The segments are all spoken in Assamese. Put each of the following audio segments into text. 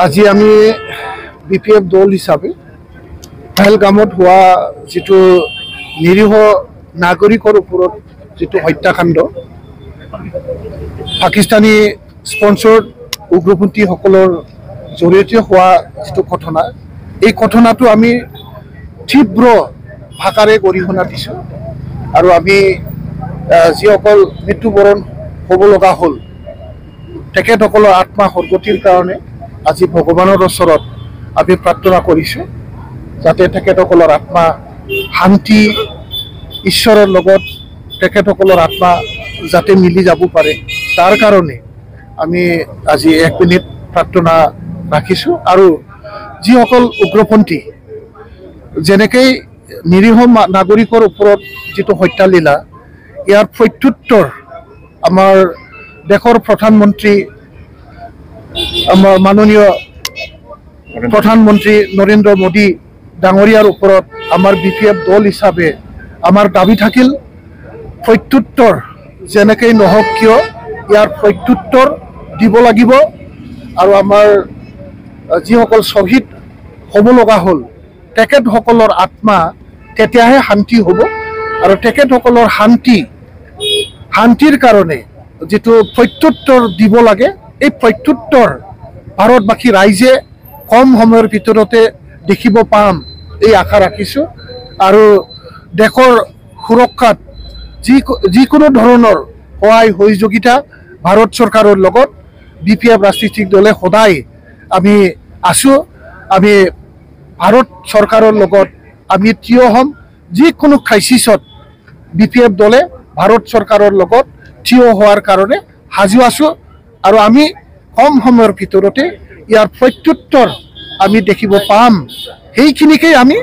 আজি আমি বিপিএফ দল হিসাবে পেহেলগামত হোৱা যেটো নিৰীহ নাগৰিকৰ ওপৰত যেটো হত্যাকাণ্ড পাকিস্তানী স্পন্সৰ্ড উগ্ৰপন্থীসকলৰ জৰিয়তে হোৱা যেটো ঘটনা এই ঘটনাটো আমি তীব্ৰ ভাষাৰে গৰিহণা দিছোঁ আৰু আমি যিসকল মৃত্যুবৰণ হ'ব লগা হ'ল তেখেতসকলৰ আত্মা সদ্গতিৰ কাৰণে আজি ভগৱানৰ ওচৰত আমি প্ৰাৰ্থনা কৰিছোঁ যাতে তেখেতসকলৰ আত্মা শান্তি ঈশ্বৰৰ লগত তেখেতসকলৰ আত্মা যাতে মিলি যাব পাৰে তাৰ কাৰণে আমি আজি 1 মিনিট প্ৰাৰ্থনা ৰাখিছোঁ আৰু যিসকল উগ্ৰপন্থী যেনেকৈ নিৰীহ নাগৰিকৰ ওপৰত যেটো হত্যালীলা ইয়াৰ প্ৰত্যুত্তৰ আমাৰ দেশৰ প্ৰধানমন্ত্ৰী আমাৰ মাননীয় প্ৰধানমন্ত্ৰী নৰেন্দ্ৰ মোদী ডাঙৰীয়াৰ ওপৰত আমাৰ বিপিএফ দল হিচাপে আমাৰ দাবী থাকিল প্ৰত্যুত্তৰ যেনেকৈ নহওক কিয় ইয়াৰ প্ৰত্যুত্তৰ দিব লাগিব আৰু আমাৰ যিসকল শ্বহীদ হ'ব লগা হ'ল তেখেতসকলৰ আত্মা তেতিয়াহে শান্তি হ'ব আৰু তেখেতসকলৰ শান্তিৰ কাৰণে যেটো প্ৰত্যুত্তৰ দিব লাগে এই প্ৰত্যুত্তৰ ভাৰতবাসী ৰাইজে কম সময়ৰ ভিতৰতে দেখিব পাম এই আশা ৰাখিছোঁ আৰু দেশৰ সুৰক্ষাত যিকোনো ধৰণৰ সহায় সহযোগিতা ভাৰত চৰকাৰৰ লগত বিপিএফ ৰাজনৈতিক দলে সদায় আমি আছোঁ আমি ভাৰত চৰকাৰৰ লগত আমি থিয় হ'ম যিকোনো ক্ৰাইচিছত বিপিএফ দলে ভাৰত চৰকাৰৰ লগত থিয় হোৱাৰ কাৰণে সাজু আছোঁ আৰু আমি কম সময়ৰ ভিতৰতে ইয়াৰ প্ৰত্যুত্তৰ আমি দেখিব পাম সেইখিনিকেই আমি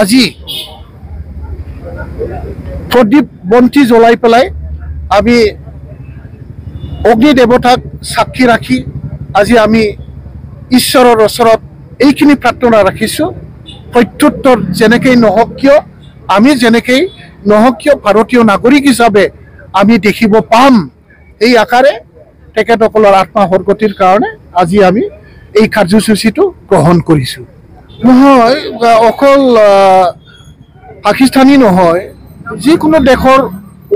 আজি প্ৰদীপ বন্তি জ্বলাই পেলাই আমি অগ্নি দেৱতাক সাক্ষী ৰাখি আজি আমি ঈশ্বৰৰ ওচৰত এইখিনি প্ৰাৰ্থনা ৰাখিছোঁ প্ৰত্যুত্তৰ যেনেকৈ নহওক কিয় আমি যেনেকৈ নহওক কিয় ভাৰতীয় নাগৰিক হিচাপে আমি দেখিব পাম এই আকাৰে তেখেতসকলৰ আত্মা সদ্গতিৰ কাৰণে আজি আমি এই কাৰ্যসূচীটো গ্ৰহণ কৰিছোঁ নহয় অকল পাকিস্তানী নহয় যিকোনো দেশৰ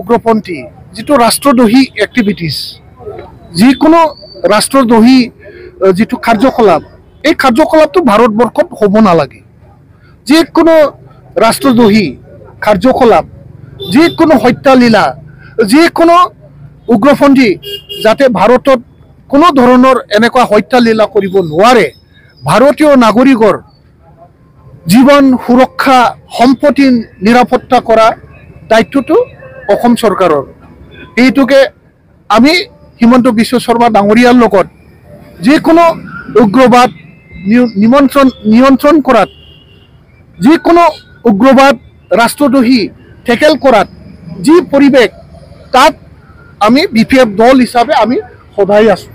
উগ্ৰপন্থী যেটো ৰাষ্ট্ৰদ্ৰোহী এক্টিভিটিছ যিকোনো ৰাষ্ট্ৰদ্ৰোহী যেটো কাৰ্যকলাপ এই কাৰ্যকলাপটো ভাৰতবৰ্ষত হ'ব নালাগে যিকোনো ৰাষ্ট্ৰদ্ৰোহী কাৰ্যকলাপ যিকোনো হত্যালীলা যিকোনো উগ্ৰপন্থী যাতে ভাৰতত কোনো ধৰণৰ এনেকুৱা হত্যালীলা কৰিব নোৱাৰে ভাৰতীয় নাগৰিকৰ জীৱন সুৰক্ষা সম্পত্তি নিৰাপত্তা কৰা দায়িত্বটো অসম চৰকাৰৰ এইটোকে আমি হিমন্ত বিশ্ব শৰ্মা ডাঙৰীয়াৰ লগত যিকোনো উগ্ৰবাদ নিয়ন্ত্ৰণ কৰাত যিকোনো উগ্ৰবাদ ৰাষ্ট্ৰদ্ৰোহী ঠেকেল কৰাত যি পৰিৱেশ তাত আমি বিপিএফ দল হিচাপে আমি সদায় আছোঁ